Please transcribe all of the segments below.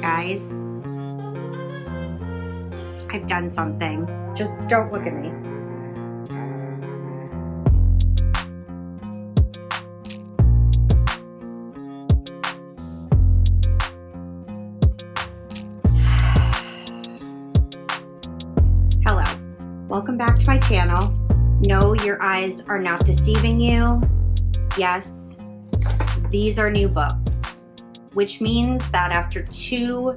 Guys, I've done something. Just don't look at me. Hello, welcome back to my channel. No, your eyes are not deceiving you. Yes, these are new books, which means that after 2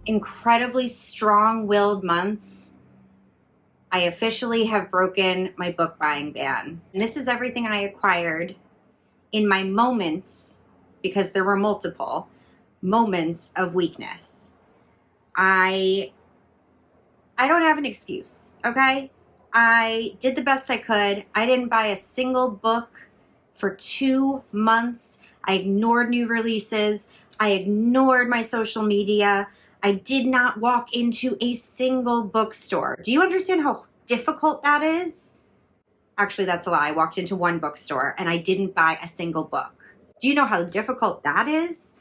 incredibly strong-willed months, I officially have broken my book buying ban. And this is everything I acquired in my moments, because there were multiple moments of weakness. I don't have an excuse, okay? I did the best I could. I didn't buy a single book for 2 months. I ignored new releases. I ignored my social media. I did not walk into a single bookstore. Do you understand how difficult that is? Actually, that's a lie. I walked into 1 bookstore and I didn't buy a single book. Do you know how difficult that is?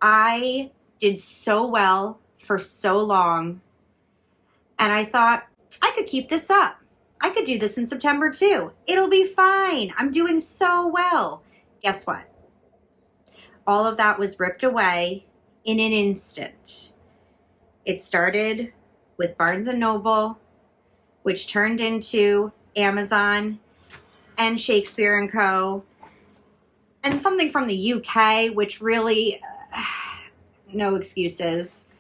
I did so well for so long, and I thought, I could keep this up. I could do this in September too. It'll be fine. I'm doing so well. Guess what? All of that was ripped away in an instant. It started with Barnes & Noble, which turned into Amazon and Shakespeare Co, and something from the UK, which really, no excuses.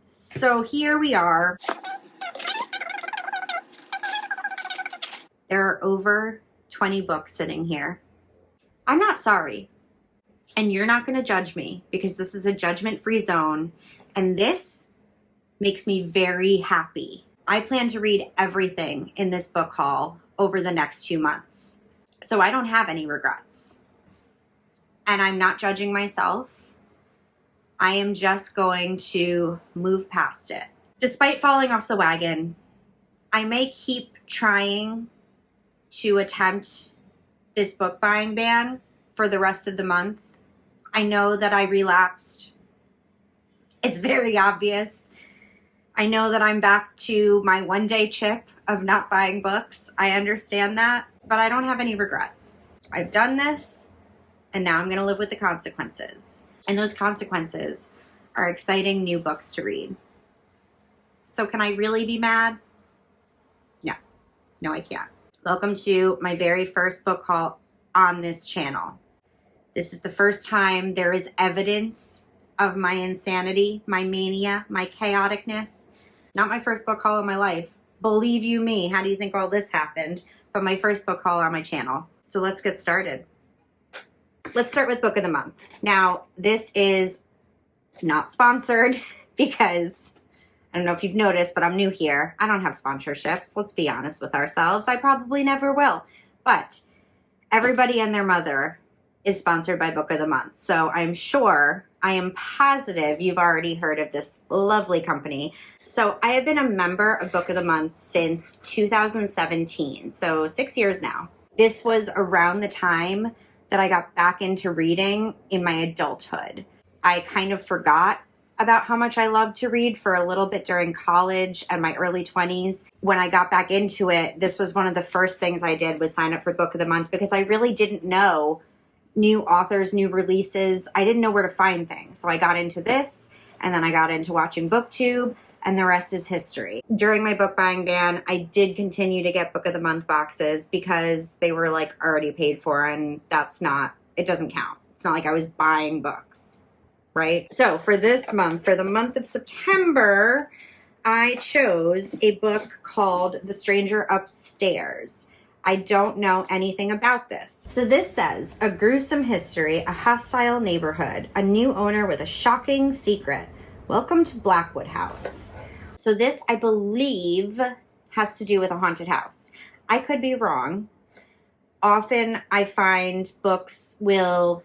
So here we are. There are over 20 books sitting here. I'm not sorry. And you're not going to judge me, because this is a judgment-free zone. And this makes me very happy. I plan to read everything in this book haul over the next 2 months. So I don't have any regrets. And I'm not judging myself. I am just going to move past it. Despite falling off the wagon, I may keep trying to attempt this book buying ban for the rest of the month. I know that I relapsed. It's very obvious. I know that I'm back to my one-day chip of not buying books. I understand that, but I don't have any regrets. I've done this, and now I'm going to live with the consequences. And those consequences are exciting new books to read. So can I really be mad? No, I can't. Welcome to my very first book haul on this channel. This is the first time there is evidence of my insanity, my mania, my chaoticness. Not my first book haul in my life. Believe you me, how do you think all this happened? But my first book haul on my channel. So let's get started. Let's start with Book of the Month. Now, this is not sponsored because I don't know if you've noticed, but I'm new here. I don't have sponsorships. Let's be honest with ourselves. I probably never will. But everybody and their mother is sponsored by Book of the Month. So I'm sure, I am positive you've already heard of this lovely company. So I have been a member of Book of the Month since 2017. So 6 years now. This was around the time that I got back into reading in my adulthood. I kind of forgot about how much I loved to read for a little bit during college and my early 20s. When I got back into it, this was one of the first things I did was sign up for Book of the Month, because I really didn't know new authors, new releases. I didn't know where to find things. So I got into this, and then I got into watching BookTube, and the rest is history. During my book buying ban, I did continue to get Book of the Month boxes because they were like already paid for, and it doesn't count. It's not like I was buying books. Right? So for this month, for the month of September, I chose a book called The Stranger Upstairs. I don't know anything about this. So this says, a gruesome history, a hostile neighborhood, a new owner with a shocking secret. Welcome to Blackwood House. So this, I believe, has to do with a haunted house. I could be wrong. Often I find books will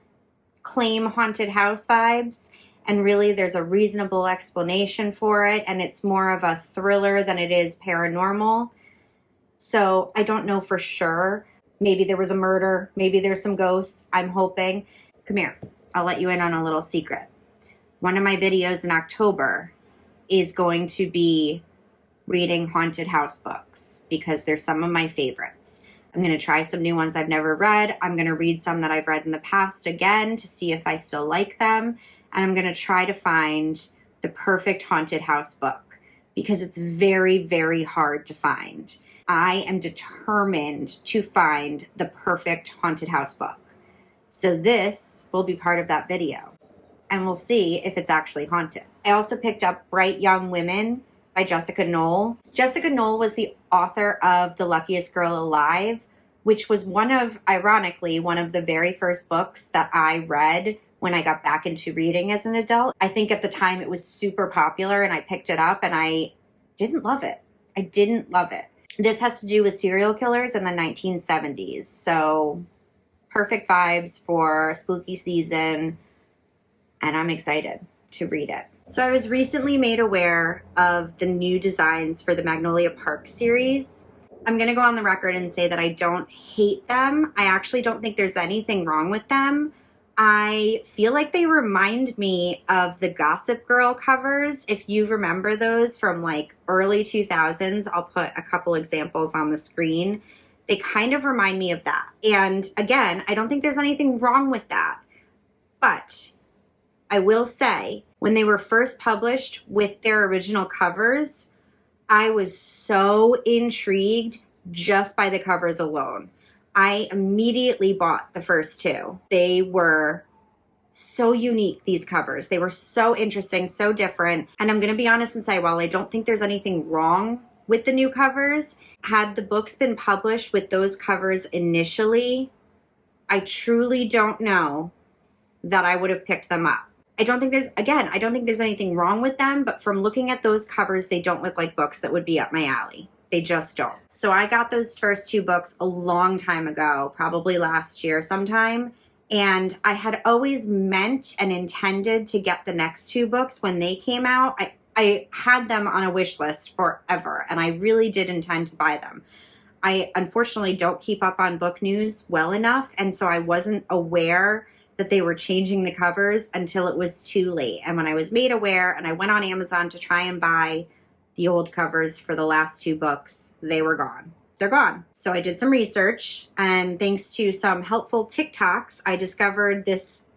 claim haunted house vibes, and really there's a reasonable explanation for it, and it's more of a thriller than it is paranormal. So I don't know for sure. Maybe there was a murder, maybe there's some ghosts. I'm hoping. Come here, I'll let you in on a little secret. one of my videos in October is going to be reading haunted house books because they're some of my favorites. I'm going to try some new ones I've never read. I'm going to read some that I've read in the past again to see if I still like them. And I'm going to try to find the perfect haunted house book because it's very, very hard to find. I am determined to find the perfect haunted house book. So this will be part of that video. And we'll see if it's actually haunted. I also picked up Bright Young Women by Jessica Knoll. Jessica Knoll was the author of The Luckiest Girl Alive, which was ironically, one of the very first books that I read when I got back into reading as an adult. I think at the time it was super popular and I picked it up and I didn't love it. I didn't love it. This has to do with serial killers in the 1970s. So perfect vibes for spooky season. And I'm excited to read it. So I was recently made aware of the new designs for the Magnolia Park series. I'm going to go on the record and say that I don't hate them. I actually don't think there's anything wrong with them. I feel like they remind me of the Gossip Girl covers. If you remember those from like early 2000s, I'll put a couple examples on the screen. They kind of remind me of that. And again, I don't think there's anything wrong with that. But I will say, when they were first published with their original covers, I was so intrigued just by the covers alone. I immediately bought the first two. They were so unique, these covers. They were so interesting, so different. And I'm going to be honest and say, while I don't think there's anything wrong with the new covers, had the books been published with those covers initially, I truly don't know that I would have picked them up. I don't think there's anything wrong with them, but from looking at those covers, they don't look like books that would be up my alley. They just don't. So I got those first two books a long time ago, probably last year sometime, and I had always meant and intended to get the next two books when they came out. I had them on a wish list forever, and I really did intend to buy them. I unfortunately don't keep up on book news well enough, and so I wasn't aware that they were changing the covers until it was too late. And when I was made aware and I went on Amazon to try and buy the old covers for the last two books, they were gone. They're gone. So I did some research, and thanks to some helpful TikToks, I discovered this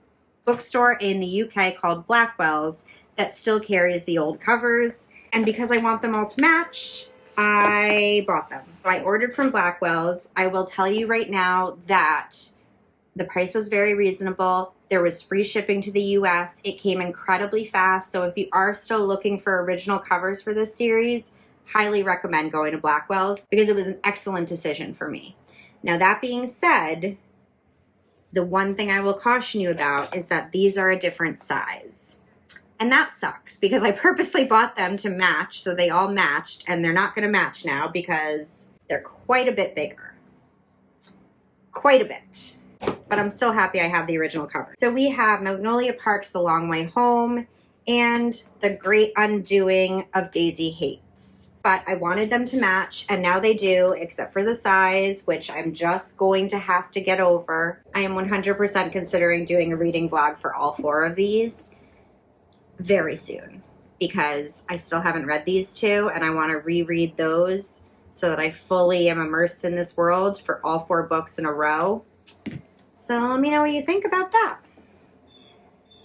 bookstore in the UK called Blackwells that still carries the old covers. And because I want them all to match, I bought them. So I ordered from Blackwells. I will tell you right now that the price was very reasonable. There was free shipping to the US. It came incredibly fast. So if you are still looking for original covers for this series, highly recommend going to Blackwells because it was an excellent decision for me. Now, that being said, the one thing I will caution you about is that these are a different size. And that sucks because I purposely bought them to match, so they all matched, and they're not going to match now because they're quite a bit bigger. Quite a bit. But I'm still happy I have the original cover. So we have Magnolia Parks, The Long Way Home, and The Great Undoing of Daisy Hates. But I wanted them to match, and now they do, except for the size, which I'm just going to have to get over. I am 100% considering doing a reading vlog for all four of these very soon, because I still haven't read these two, and I want to reread those so that I fully am immersed in this world for all four books in a row. So let me know what you think about that.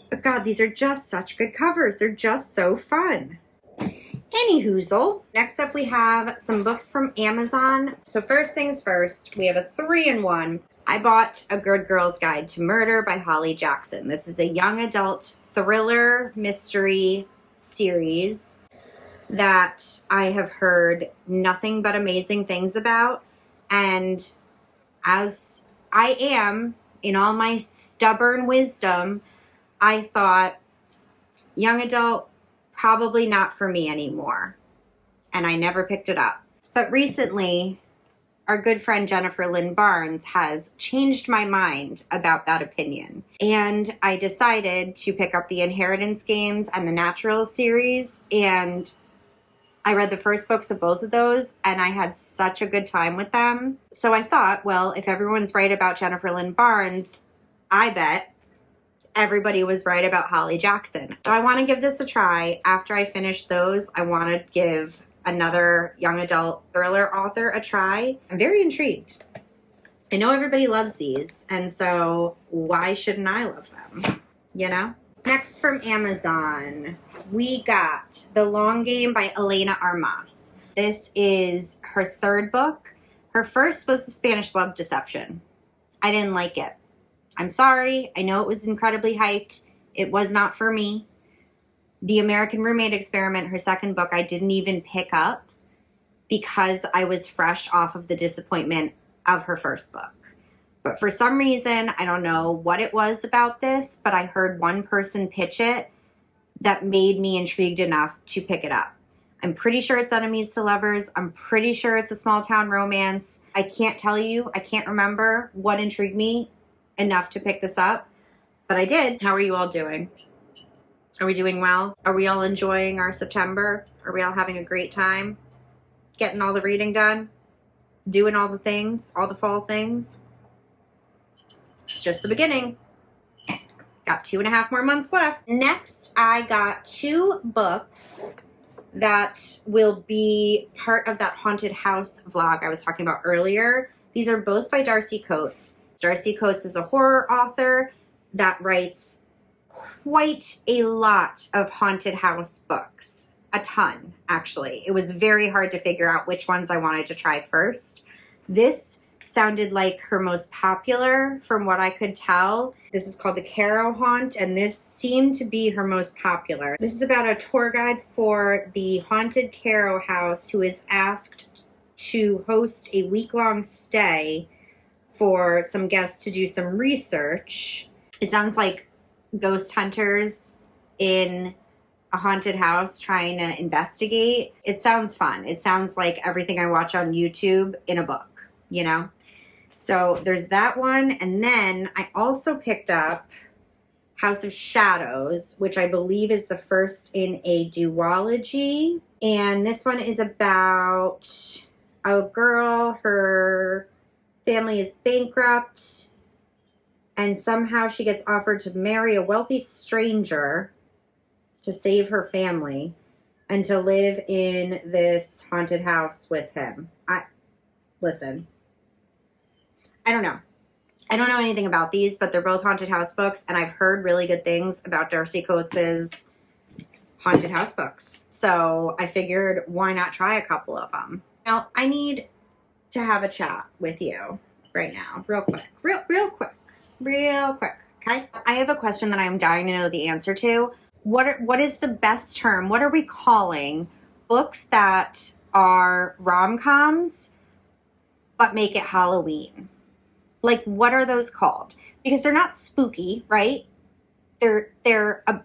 But God, these are just such good covers. They're just so fun. Anyhoozle. Next up we have some books from Amazon. So first things first, we have a 3-in-1. I bought A Good Girl's Guide to Murder by Holly Jackson. This is a young adult thriller mystery series that I have heard nothing but amazing things about. And as I am, in all my stubborn wisdom, I thought, young adult, probably not for me anymore. And I never picked it up. But recently, our good friend Jennifer Lynn Barnes has changed my mind about that opinion. And I decided to pick up the Inheritance Games and the Natural series. And I read the first books of both of those, and I had such a good time with them. So I thought, well, if everyone's right about Jennifer Lynn Barnes, I bet everybody was right about Holly Jackson. So I want to give this a try. After I finish those, I want to give another young adult thriller author a try. I'm very intrigued. I know everybody loves these, and so why shouldn't I love them? You know? Next from Amazon, we got The Long Game by Elena Armas. This is her third book. Her first was The Spanish Love Deception. I didn't like it. I'm sorry. I know it was incredibly hyped. It was not for me. The American Roommate Experiment, her second book, I didn't even pick up because I was fresh off of the disappointment of her first book. But for some reason, I don't know what it was about this, but I heard one person pitch it that made me intrigued enough to pick it up. I'm pretty sure it's enemies to lovers. I'm pretty sure it's a small town romance. I can't tell you. I can't remember what intrigued me enough to pick this up, but I did. How are you all doing? Are we doing well? Are we all enjoying our September? Are we all having a great time? Getting all the reading done? Doing all the things, all the fall things? It's just the beginning. Got 2.5 more months left. Next, I got 2 books that will be part of that haunted house vlog I was talking about earlier. These are both by Darcy Coates. Darcy Coates is a horror author that writes quite a lot of haunted house books. A ton, actually. It was very hard to figure out which ones I wanted to try first. This sounded like her most popular from what I could tell. This is called The Caro Haunt, and this seemed to be her most popular. This is about a tour guide for the haunted Caro house who is asked to host a week-long stay for some guests to do some research. It sounds like ghost hunters in a haunted house trying to investigate. It sounds fun. It sounds like everything I watch on YouTube in a book, you know? So there's that one. And then I also picked up House of Shadows, which I believe is the first in a duology. And this one is about a girl, her family is bankrupt, and somehow she gets offered to marry a wealthy stranger to save her family and to live in this haunted house with him. Listen, I don't know. I don't know anything about these, but they're both haunted house books, and I've heard really good things about Darcy Coates' haunted house books. So I figured, why not try a couple of them? Now, I need to have a chat with you right now, real quick, real quick, okay? I have a question that I'm dying to know the answer to. What is the best term? What are we calling books that are rom-coms but make it Halloween? Like, what are those called? Because they're not spooky, right? They're a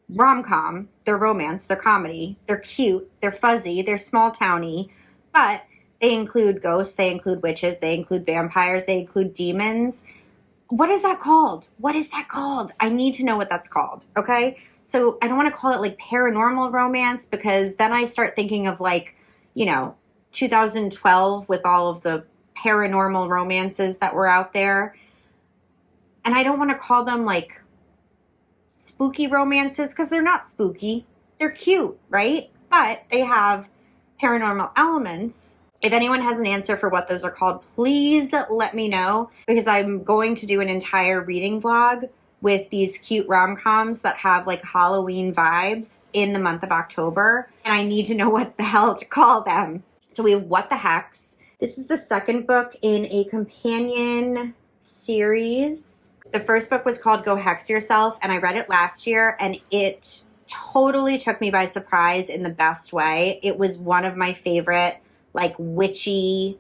rom-com, they're romance, they're comedy, they're cute, they're fuzzy, they're small-towny, but they include ghosts, they include witches, they include vampires, they include demons. What is that called? What is that called? I need to know what that's called, okay? So I don't want to call it like paranormal romance, because then I start thinking of like, 2012 with all of the paranormal romances that were out there. And I don't want to call them like spooky romances, because they're not spooky. They're cute, right? But they have paranormal elements. If anyone has an answer for what those are called, please let me know, because I'm going to do an entire reading vlog with these cute rom-coms that have like Halloween vibes in the month of October, and I need to know what the hell to call them. So we have What the Hex. This is the second book in a companion series. The first book was called Go Hex Yourself, and I read it last year, and it totally took me by surprise in the best way. It was one of my favorite like witchy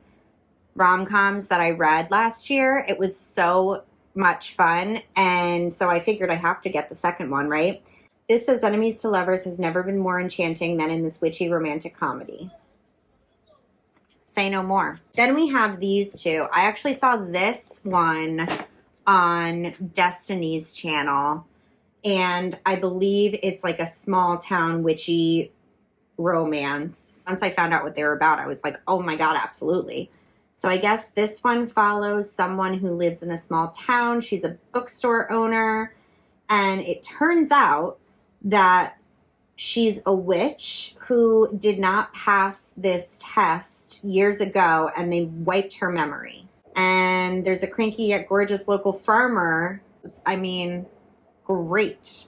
rom-coms that I read last year. It was so much fun, and so I figured I have to get the second one, right? This says enemies to lovers has never been more enchanting than in this witchy romantic comedy. Say no more. Then we have these two. I actually saw this one on Destiny's channel, and I believe it's like a small town witchy romance. Once I found out what they were about, I was like, oh my god, absolutely. So I guess this one follows someone who lives in a small town. She's a bookstore owner, And it turns out that she's a witch who did not pass this test years ago, and they wiped her memory. And there's a cranky yet gorgeous local farmer. I mean, great.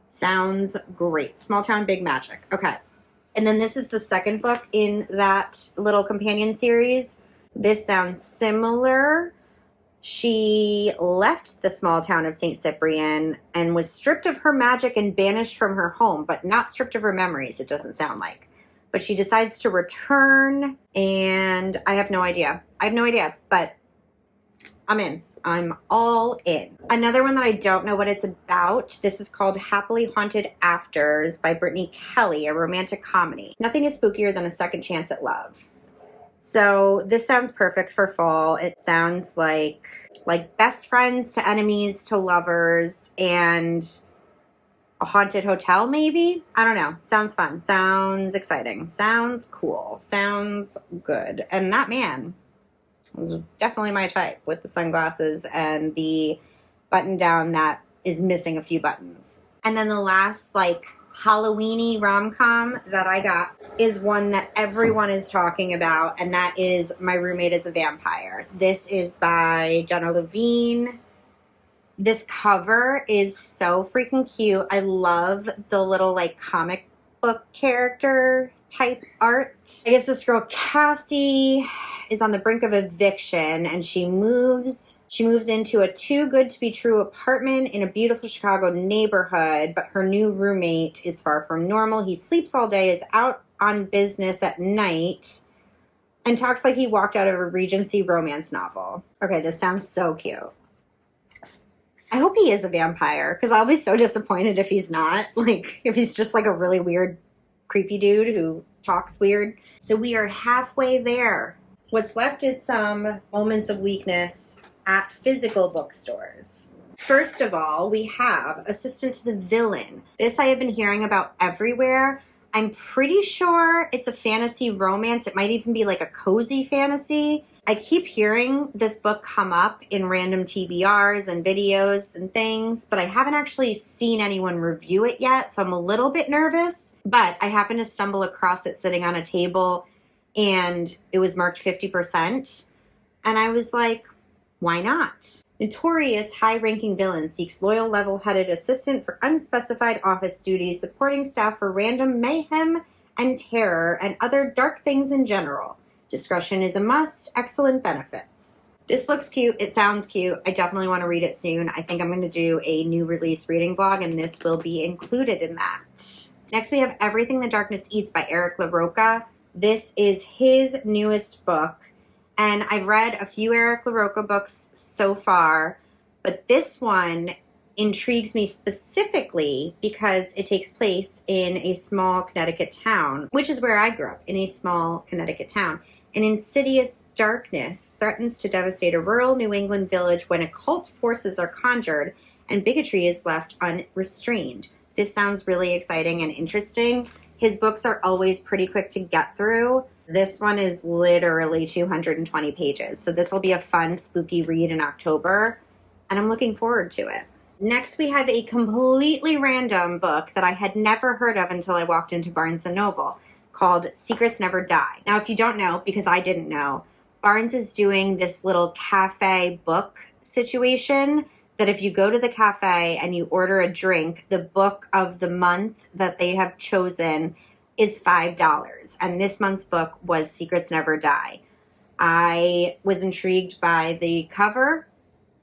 Sounds great. Small town, big magic. Okay. And then this is the second book in that little companion series. This sounds similar. She left the small town of St. Cyprian and was stripped of her magic and banished from her home, but not stripped of her memories, it doesn't sound like. But she decides to return, and I have no idea. But I'm in. I'm all in. Another one that I don't know what it's about. This is called Happily Haunted Afters by Brittany Kelly, a romantic comedy. Nothing is spookier than a second chance at love. So this sounds perfect for fall. It sounds like best friends to enemies to lovers and a haunted hotel maybe? I don't know. Sounds fun. Sounds exciting. Sounds cool. Sounds good. And that man was definitely my type with the sunglasses and the button down that is missing a few buttons. And then the last Halloween-y rom-com that I got is one that everyone is talking about, and that is My Roommate is a Vampire. This is by Jenna Levine. This cover is so freaking cute. I love the little comic book character type art. I guess this girl Cassie is on the brink of eviction, and she moves into a too good to be true apartment in a beautiful Chicago neighborhood, but her new roommate is far from normal. He sleeps all day, is out on business at night, and talks like he walked out of a Regency romance novel. Okay, this sounds so cute. I hope he is a vampire, because I'll be so disappointed if he's not. If he's just a really weird, creepy dude who talks weird. So we are halfway there. What's left is some moments of weakness at physical bookstores. First of all, we have Assistant to the Villain. This I have been hearing about everywhere. I'm pretty sure it's a fantasy romance. It might even be a cozy fantasy. I keep hearing this book come up in random TBRs and videos and things, but I haven't actually seen anyone review it yet, so I'm a little bit nervous. But I happened to stumble across it sitting on a table, and it was marked 50%. And I was like, why not? Notorious high-ranking villain seeks loyal, level-headed assistant for unspecified office duties, supporting staff for random mayhem and terror and other dark things in general. Discretion is a must. Excellent benefits. This looks cute. It sounds cute. I definitely want to read it soon. I think I'm going to do a new release reading vlog, and this will be included in that. Next, we have Everything the Darkness Eats by Eric LaRocca. This is his newest book, and I've read a few Eric LaRocca books so far, but this one intrigues me specifically because it takes place in a small Connecticut town, which is where I grew up, in a small Connecticut town. An insidious darkness threatens to devastate a rural New England village when occult forces are conjured and bigotry is left unrestrained. This sounds really exciting and interesting. His books are always pretty quick to get through. This one is literally 220 pages, so this will be a fun, spooky read in October, and I'm looking forward to it. Next, we have a completely random book that I had never heard of until I walked into Barnes & Noble, called Secrets Never Die. Now, if you don't know, because I didn't know, Barnes is doing this little cafe book situation that if you go to the cafe and you order a drink, the book of the month that they have chosen is $5. And this month's book was Secrets Never Die. I was intrigued by the cover,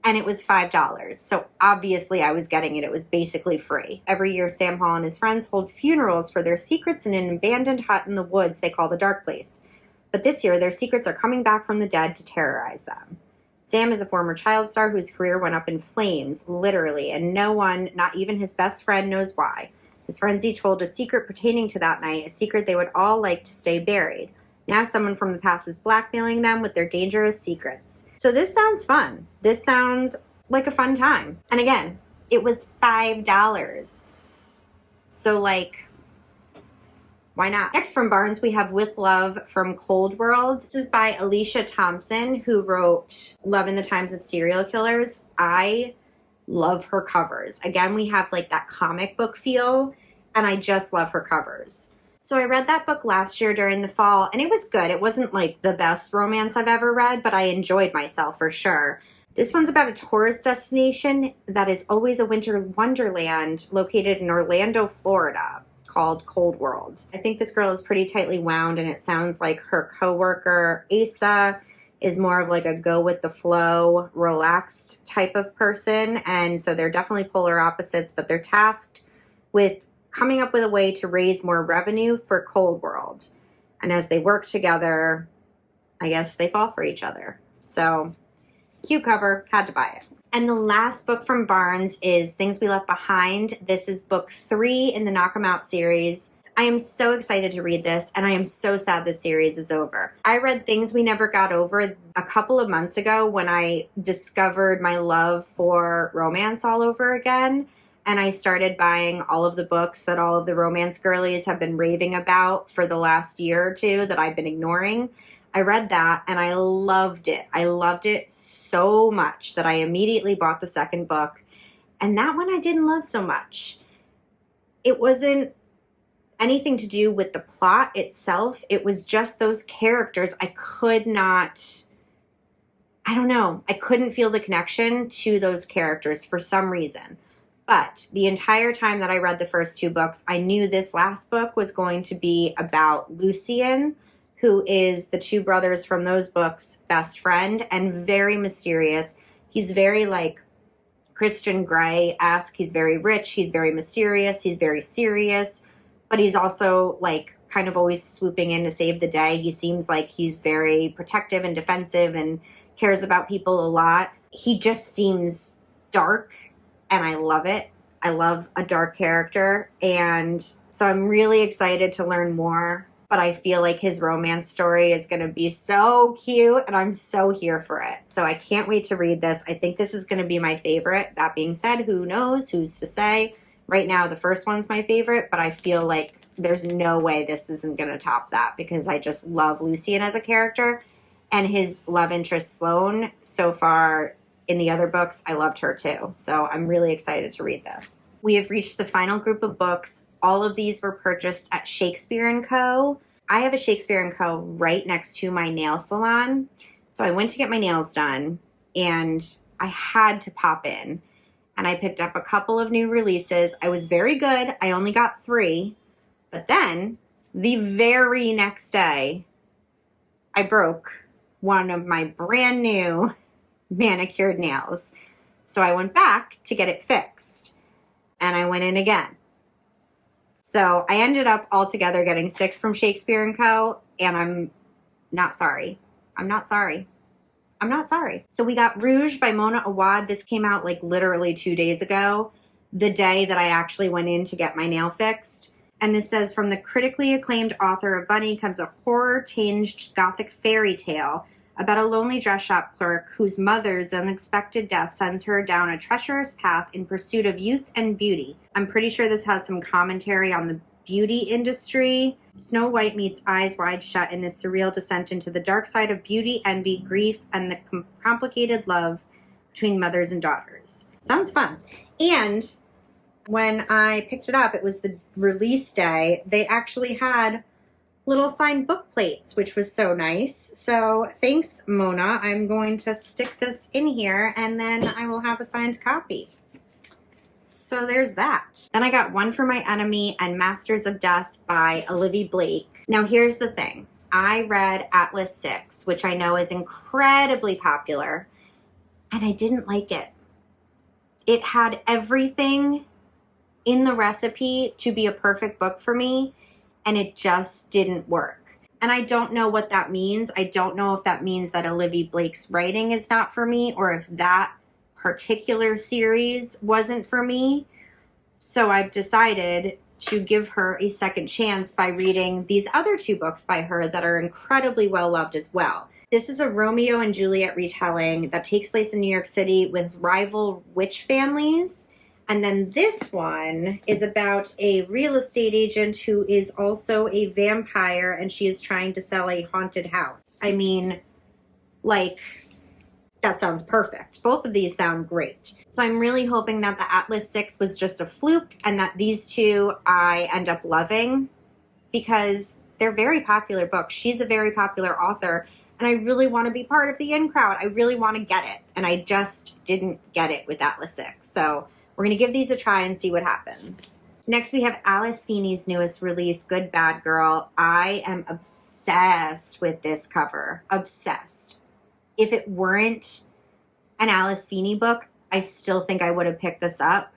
and it was $5. So obviously I was getting it. It was basically free. Every year, Sam Hall and his friends hold funerals for their secrets in an abandoned hut in the woods they call the Dark Place. But this year, their secrets are coming back from the dead to terrorize them. Sam is a former child star whose career went up in flames, literally, and no one, not even his best friend, knows why. His friends each hold a secret pertaining to that night, a secret they would all like to stay buried. Now someone from the past is blackmailing them with their dangerous secrets. So this sounds fun. This sounds like a fun time. And again, it was $5. So why not? Next from Barnes, we have With Love from Cold World. This is by Alicia Thompson, who wrote Love in the Times of Serial Killers. I love her covers. Again, we have like that comic book feel, and I just love her covers. So I read that book last year during the fall, and it was good. It wasn't like the best romance I've ever read, but I enjoyed myself for sure. This one's about a tourist destination that is always a winter wonderland located in Orlando, Florida, called Cold World. I think this girl is pretty tightly wound, and it sounds like her coworker, Asa, is more of like a go with the flow, relaxed type of person. And so they're definitely polar opposites, but they're tasked with coming up with a way to raise more revenue for Cold World. And as they work together, I guess they fall for each other. So cute cover, had to buy it. And the last book from Barnes is Things We Left Behind. This is book 3 in the Knock 'em Out series. I am so excited to read this, and I am so sad this series is over. I read Things We Never Got Over a couple of months ago when I discovered my love for romance all over again, and I started buying all of the books that all of the romance girlies have been raving about for the last year or two that I've been ignoring. I read that, and I loved it. I loved it so much that I immediately bought the second book, and that one I didn't love so much. It wasn't anything to do with the plot itself. It was just those characters. I couldn't feel the connection to those characters for some reason. But the entire time that I read the first 2 books, I knew this last book was going to be about Lucian, who is the 2 brothers from those books' best friend, and very mysterious. He's very like Christian Grey-esque. He's very rich. He's very mysterious. He's very serious. But he's also like kind of always swooping in to save the day. He seems like he's very protective and defensive and cares about people a lot. He just seems dark, and I love it. I love a dark character, and so I'm really excited to learn more. But I feel like his romance story is going to be so cute, and I'm so here for it. So I can't wait to read this. I think this is going to be my favorite. That being said, who knows? Who's to say? Right now, the first one's my favorite, but I feel like there's no way this isn't going to top that because I just love Lucian as a character. And his love interest, Sloane, so far in the other books, I loved her too. So I'm really excited to read this. We have reached the final group of books. All of these were purchased at Shakespeare Co. I have a Shakespeare Co. right next to my nail salon. So I went to get my nails done, and I had to pop in. And I picked up a couple of new releases. I was very good. I only got 3. But then, the very next day, I broke one of my brand new manicured nails. So I went back to get it fixed. And I went in again. So I ended up altogether getting 6 from Shakespeare Co. And I'm not sorry. I'm not sorry. So we got Rouge by Mona Awad. This came out like literally 2 days ago, the day that I actually went in to get my nail fixed. And this says, from the critically acclaimed author of Bunny comes a horror-tinged gothic fairy tale about a lonely dress shop clerk whose mother's unexpected death sends her down a treacherous path in pursuit of youth and beauty. I'm pretty sure this has some commentary on the beauty industry. Snow White meets Eyes Wide Shut in this surreal descent into the dark side of beauty, envy, grief, and the complicated love between mothers and daughters. Sounds fun. And when I picked it up, it was the release day. They actually had little signed book plates, which was so nice. So thanks, Mona. I'm going to stick this in here, and then I will have a signed copy. So there's that. Then I got One for My Enemy and Masters of Death by Olivia Blake. Now here's the thing. I read Atlas 6, which I know is incredibly popular, and I didn't like it. It had everything in the recipe to be a perfect book for me, and it just didn't work. And I don't know what that means. I don't know if that means that Olivia Blake's writing is not for me, or if that particular series wasn't for me. So I've decided to give her a second chance by reading these other 2 books by her that are incredibly well loved as well. This is a Romeo and Juliet retelling that takes place in New York City with rival witch families. And then this one is about a real estate agent who is also a vampire, and she is trying to sell a haunted house. I mean, like, That sounds perfect. Both of these sound great. So I'm really hoping that the Atlas 6 was just a fluke and that these two I end up loving because they're very popular books. She's a very popular author and I really want to be part of the in crowd. I really want to get it. And I just didn't get it with Atlas 6. So we're going to give these a try and see what happens. Next, we have Alice Feeney's newest release, Good Bad Girl. I am obsessed with this cover. Obsessed. If it weren't an Alice Feeney book, I still think I would have picked this up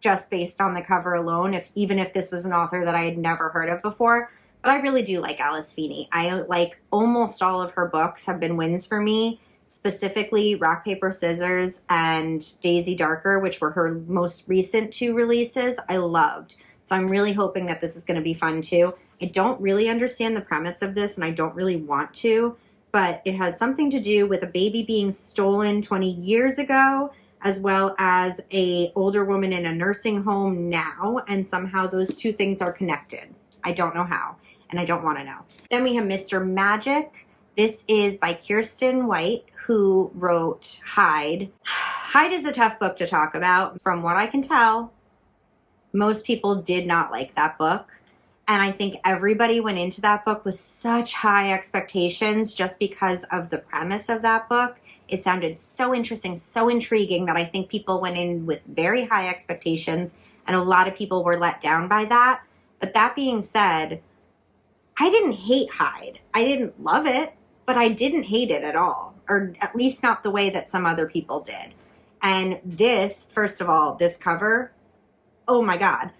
just based on the cover alone, even if this was an author that I had never heard of before. But I really do like Alice Feeney. I like almost all of her books have been wins for me, specifically Rock, Paper, Scissors and Daisy Darker, which were her most recent two releases. I loved. So I'm really hoping that this is going to be fun too. I don't really understand the premise of this and I don't really want to, but it has something to do with a baby being stolen 20 years ago, as well as a older woman in a nursing home now, and somehow those two things are connected. I don't know how, and I don't want to know. Then we have Mr. Magic. This is by Kirsten White, who wrote Hyde. Hyde is a tough book to talk about. From what I can tell, most people did not like that book. And I think everybody went into that book with such high expectations just because of the premise of that book. It sounded so interesting, so intriguing that I think people went in with very high expectations and a lot of people were let down by that. But that being said, I didn't hate Hyde. I didn't love it, but I didn't hate it at all, or at least not the way that some other people did. And this, first of all, this cover, oh my God.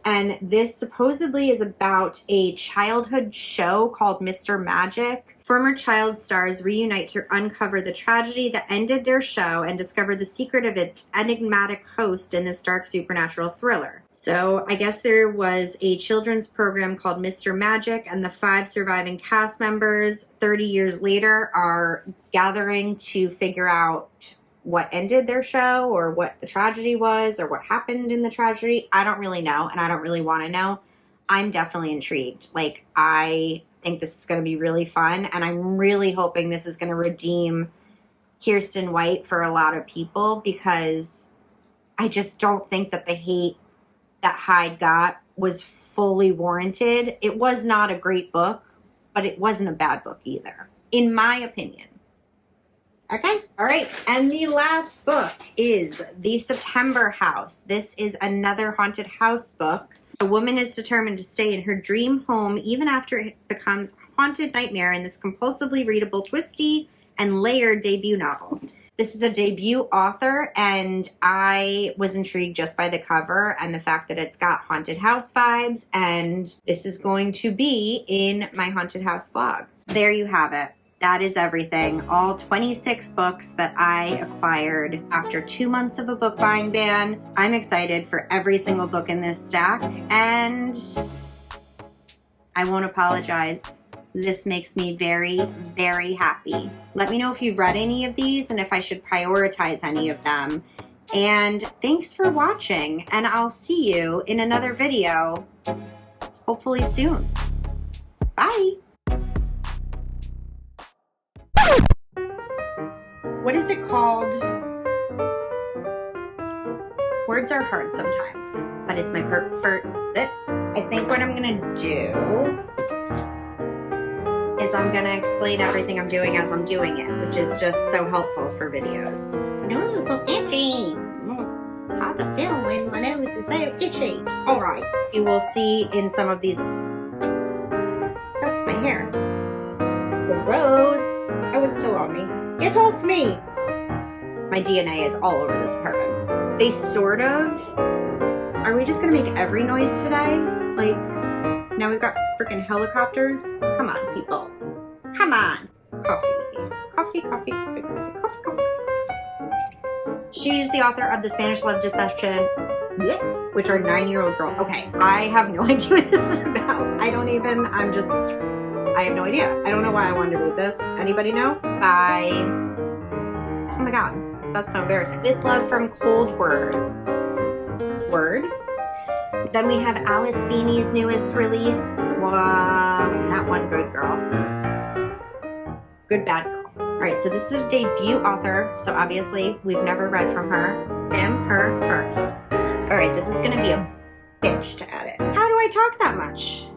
And this supposedly is about a childhood show called Mr. Magic. Former child stars reunite to uncover the tragedy that ended their show and discover the secret of its enigmatic host in this dark supernatural thriller. So I guess there was a children's program called Mr. Magic, and the 5 surviving cast members 30 years later are gathering to figure out what ended their show or what the tragedy was or what happened in the tragedy. I don't really know, and I don't really want to know. I'm definitely intrigued. Like, I think this is going to be really fun, and I'm really hoping this is going to redeem Kirsten White for a lot of people, because I just don't think that the hate that Hyde got was fully warranted. It was not a great book, but it wasn't a bad book either, in my opinion. Okay. All right. And the last book is The September House. This is another haunted house book. A woman is determined to stay in her dream home even after it becomes a haunted nightmare in this compulsively readable, twisty, and layered debut novel. This is a debut author, and I was intrigued just by the cover and the fact that it's got haunted house vibes, and this is going to be in my haunted house blog. There you have it. That is everything. All 26 books that I acquired after 2 months of a book buying ban. I'm excited for every single book in this stack, and I won't apologize. This makes me very, very happy. Let me know if you've read any of these and if I should prioritize any of them. And thanks for watching, and I'll see you in another video, hopefully soon. Bye. What is it called? Words are hard sometimes, but it's my I think what I'm gonna do is I'm gonna explain everything I'm doing as I'm doing it, which is just so helpful for videos. My nose is so itchy. It's hard to film when my nose is so itchy. All right, you will see in some of these. That's my hair. Gross. Oh, it's still on me. Get off me! My DNA is all over this apartment. They sort of... Are we just gonna make every noise today? Like, now we've got freaking helicopters? Come on, people. Come on! Coffee. Coffee, coffee, coffee, coffee, coffee, coffee. She's the author of The Spanish Love Deception, which are 9-year-old girl. Okay, I have no idea what this is about. I have no idea. I don't know why I wanted to read this. Anybody know? Oh my God, that's so embarrassing. With Love from Cold Word. Then we have Alice Feeney's newest release. Not One Good Girl. Good Bad Girl. All right, so this is a debut author, so obviously we've never read from her. Him, her, her. All right, this is gonna be a bitch to edit. How do I talk that much?